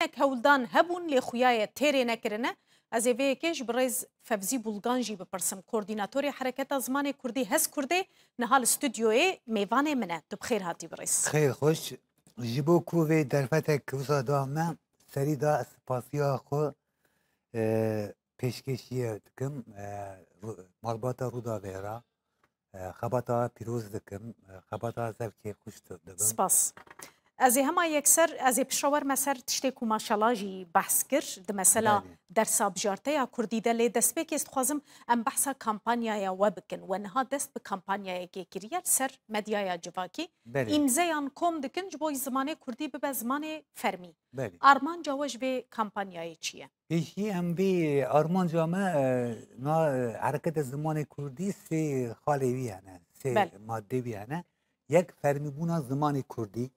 هنك هولدان هبون لخوياية تيري نكرنا از ویکش برز فوزی بولگانجی بپرسم کوردیناتوری حرکت زمان کردی هست کرده نهال استودیوی میوان منه تو بخیر هاتی برز خیلی خوش جبو کوی درفت کوسا دامه سری دا سپاسیا خو پیشکشیه دکم مالباتا رودا ویرا خباتا پیروز دکم خباتا زفکی خوش دکم سپاس از همه یکسر از پشاور مسر تشتی کو ماشاءالله جی بحث کرد مثلا در سابجارته یا کردی دل دست به که استخوازم ام بحثا کمپانیا یا وبکن و نها دست به کمپانیا کی کریار سر مدیا یا جواکی امزیان کم دکن جبوی زمانه کردی به زمانه فرمی آرمان جواج به کمپانیای چیه؟ پیشی ام بی آرمان جامعه نا حرکت زمان کردی سه خاله ویانه سه ماده ویانه یک فرمی بونا زمان کردی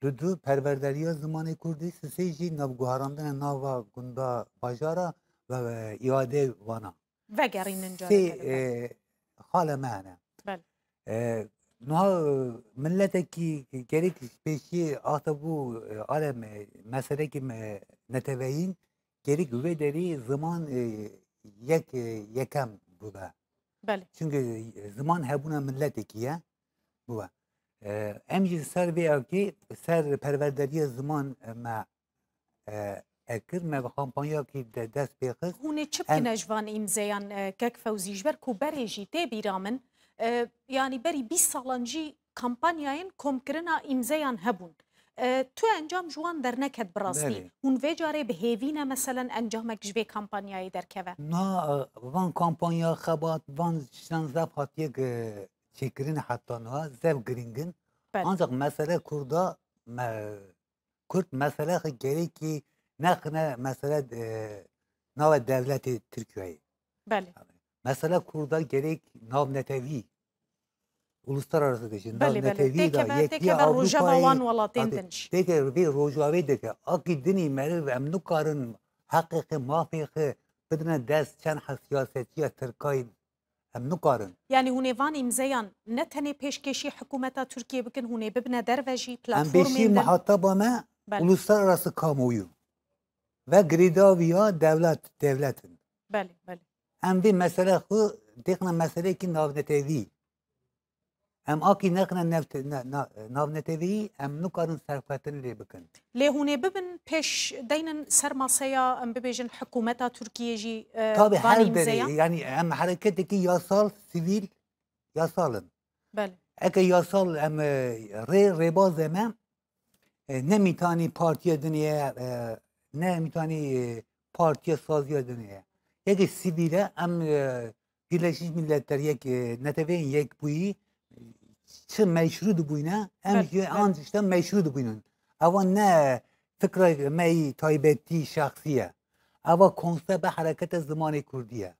دو پرورداری زمان کردی سیجی نوگوهاراندن ناوا گندا باجارا و ایاده وانا وگرین انجا سی خاله معنی نها ملت کی گریک پیشی آتبو عالم مسئله که نتوهین گریک وی داری زمان یکم بوده چونکه زمان هبونه ملت کیه بوده امجی سر وی که سر پرورداری زمان ما اکر ما کمپانیا کی دست بیخست هونه چه بکنجوان امزیان که فوزی جبر کو بریجی تی بیرامن یعنی بری 20 سالانجی کمپانیاین کم کرنا امزیان هبون تو انجام جوان در نکد براستی هون ویجاره به هیوینه مثلا انجام جبه کمپانیای در که نه وان کمپانیا خبات وان شنزف هاتیه چکرین حتی نه زب گرینگن ancak mesele kurda Kürt mesele gereği ki ne mesele nav devleti Türkiye'yi. Mesele kurda gerek nav netevi uluslararası deşin nav netevi da yekli Avrupa'yı teker bir Rojava deke aki dini meri ve emnukarın hakiki mafiki بدنا دست چند سیاستیه ترکای هم نکارن. یعنی هونه وان امزیان نه تنه پیشکشی حکومت ترکیه بکن هونه ببنه دروژی پلتفرم. هم بیشی محتبا ما uluslararası kamuoyu ve gridavia devletin. بله بله. هم bir mesele خو دیگه mesele ki navnetevi. Hem aki nekne navnetevi hem nukarın serfetini le bikın. Le hune bibin peş deynin sermasaya em bibejin hükümeta Türkiye'ci tabi her deri yani hem hareketeki yasal sivil yasalın. Bale. Eke yasal hem rebaz hem ne mitani partiye dünyaya ne mitani partiye sazıya dünyaya. Eke sivile hem Birleşmiş Milletler yek neteveyin yek buyi çı meşrudu buyna hem ancak meşrudu buyunun. Ama ne fikre mey taybetti şahsiye. Ama konsept hareket zamanı kurdiye.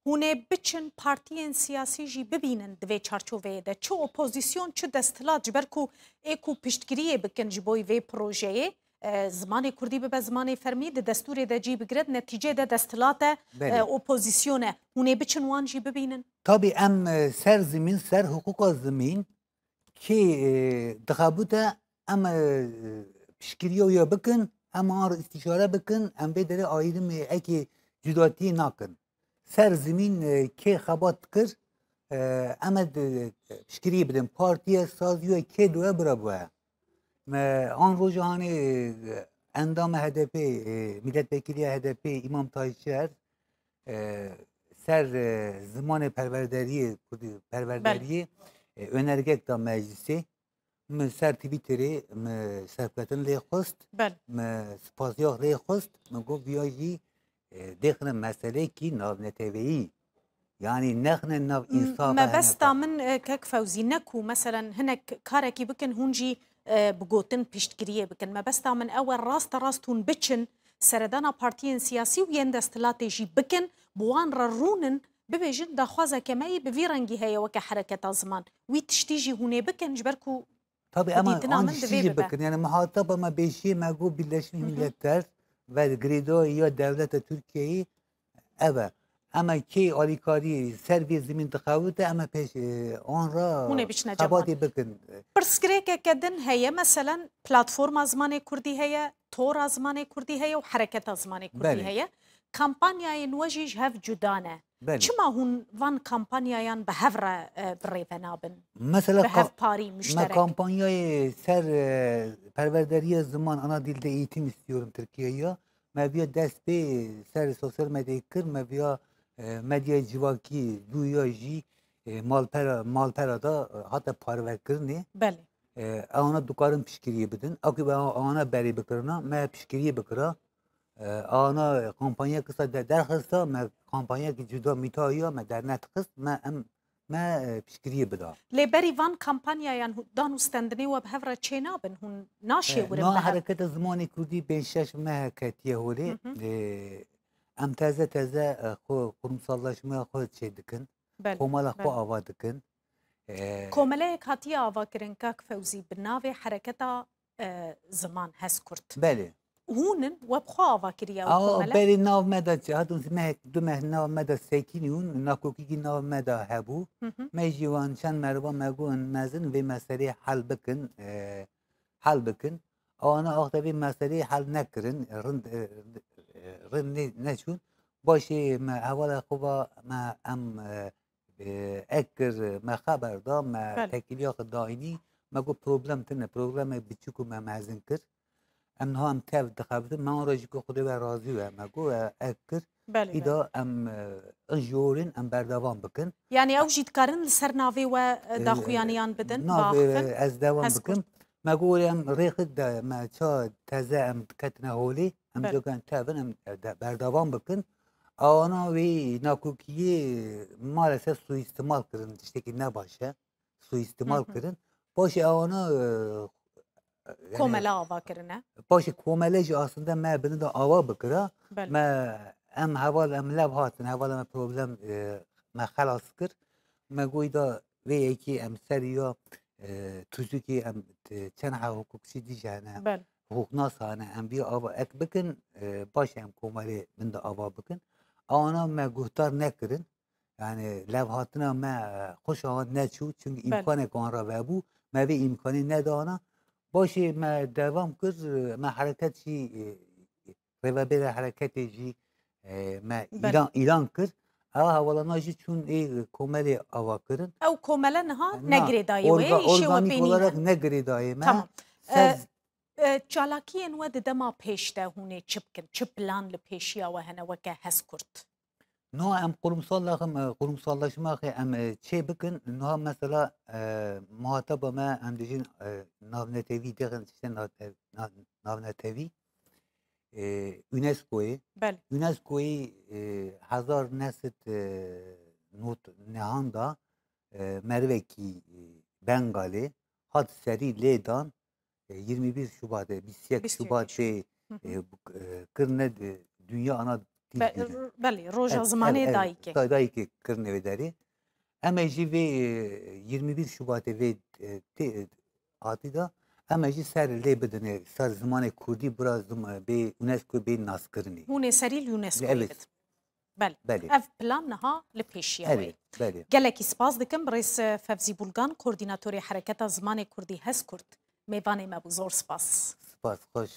Hune biçin partiyen siyasi jî bibînin divê çarçoveyê de çi opozisyon çi desthilat ji ber ku ê ku piştgiriyê bikin ji bo vê projeyê zimanê Kurdî bibe zimanê fermî di destûrê de cî bigire neticê de desthilatê opozisyonê hûnê biçin wan jî bibînin. Tabii em ser zemin ser hukuka zemin ki dixabûte em piştgiriya bikin em ar istişare bikin em bê derê ayrımê ekê cudatiyê nakin. Ser zemin ki xebat kir em piştgiriyê bidin partiye saziya kê duwe bira buye. An roja hani endama HDP milletvekiliya HDP İmam Tayyip ser zamanı perverdariye önergek da meclisi ser Twitter'ı serfetin lehust spaziyah lehust go viyaji دخل مسئله کی ناو نتویی یعنی نخنه ناو انصاف ما بس تامن كك فوزي نكو مثلا هناك كاركي بكن هونجي بقوتن بيشتكريه بكن ما بس تامن اول راست هون بتشن سردانا بارتيين سياسي وين دستلاتي جي بكن بوان ررونن ببيجن دا خوازا كماي بفيرنجي هي وك حركه زمان وي تشتيجي هوني بكن جبركو طبعا اما تشتيجي بكن يعني محاطبه ما بيشي ما جو Birleşmiş Milletler ve Grido ya devlet Türkiye'yi evet اما کی آلیکاری سر وی زمین تخوته اما پیش آن را هونه بچنه خباتی جوان بکن برسكريكا كدن هي مثلا بلاتفورم زمان كردي هي تور زمان كردي هي وحركة زمان كردي بله. هي كامبانيا نوجج هف جدانه بله. چما هون وان كامبانيا يان بهفرة بريفنابن مثلا بهف باري من مشترك kampanyayı ser perverdariye zaman ana dilde eğitim istiyorum Türkiye'ye. Mevya dest be ser sosyal medyayı kır mevya medya civaki duya ji malpera da hatta parve kırni. بله Ana dukarın pişkiriye bidin. Akı ben ana beri bikirna me pişkiriye bikira. Ana kampanya kısa derhasta me kampanya ki cüda mitaya me dernet kıs me ما pişkiriye bida. لبري وان كامبانيا يان دانو ستندني وبهفرة چينابن هون ناشي ورن نا بهف حرکت زمانی کردی بین شش ماه کتیه هولی ام تازه خو kurumsallaşmaya خود چه دکن بله کومالا خو بله آوا دکن كوملايك هاتيا آوا كرنكاك فوزي بناوي حركتا زمان هس كرت بله هونن وبخوا آوا كريا او وكوملا بری ناو مدا هاتون مه دو مه ناو مدا سکینیون ناکوکی کی ناو مدا هبو میجوان چند مربا مگون مزن و مسئله حل بکن حل بکن آنا آخه به مسئله حل نکرن رند نشون باشه ما اول خوبا ما ام اکر ما خبر دا ما بله تکیلیات داینی ما گو پروبلم تنه پروبلم بچوکو ما مزن کر ام نه هم تف دخابتن ما راجی که خود و راضی و ما گو اکر بله بله ایدا ام انجورین ام بردوام بکن يعني او جيت كارن لسر نافي وداخويانيان بدن ناو باخفن از دوام هس بکن كرت ما گویم ریخت دا ما چا تازه ام کتنه هولی ام بله جوگن تابن ام بردوام بکن آنا وی ناکوکیه maalesef suistimal kırın işte ki ne başa suistimal kırın başı ana yani كوملا آوا كرنا başı komeleci aslında me beni de ava bıkıra بله me em haval em lev hatın haval em problem me xalas kır me goyda ve ki em seriyo tuzuki em çenha hukukçi diyeceğine بله hukuk nasane em bir ava ek bıkın başı em komeli ben de ava bıkın ana me guhtar ne kırın yani levhatına me خوش آمد نچو çünkü بله imkanı kanra ve bu me bir imkanı ne dana başı me devam kır me hareket şi revabere hareketi ji me بله ilan kır ama havalana ji çun komeli ava kırın او كوملا نها na نگري داي وي شي organik olarak وبينينن ne gridayı me تمام sez چالاكيين ود دما بيشتا هوني چبكن چ بلان لبيشيا وهنا وكا هس كرت no em kurumsallaşma em şey bakın no mesela muhataba me em dijin navnetevi derin işte navnetevi UNESCO'yu بله UNESCO'yu hazar nesit not nehanda merveki Bengali had seri ledan 21 Şubat 21 Şubat kırne dünya ana dil günü. بله روجا زماني دايكي Dayki kırnevi deri. Emeci ve 21 Şubat ve atıda emeci ser lebedine ser zamanı Kurdi biraz be UNESCO be naskırni. هوني سري اليونسكو Evet. يبت بله Beli. اف بلان نها لبيشيا وي Evet. Beli. gelekî spas dikim برئيس فevzî بولگان کوردیناتۆری حرەکەتە زمانی کوردی هەست کورد میوانê me bû zor spas Spas hoş.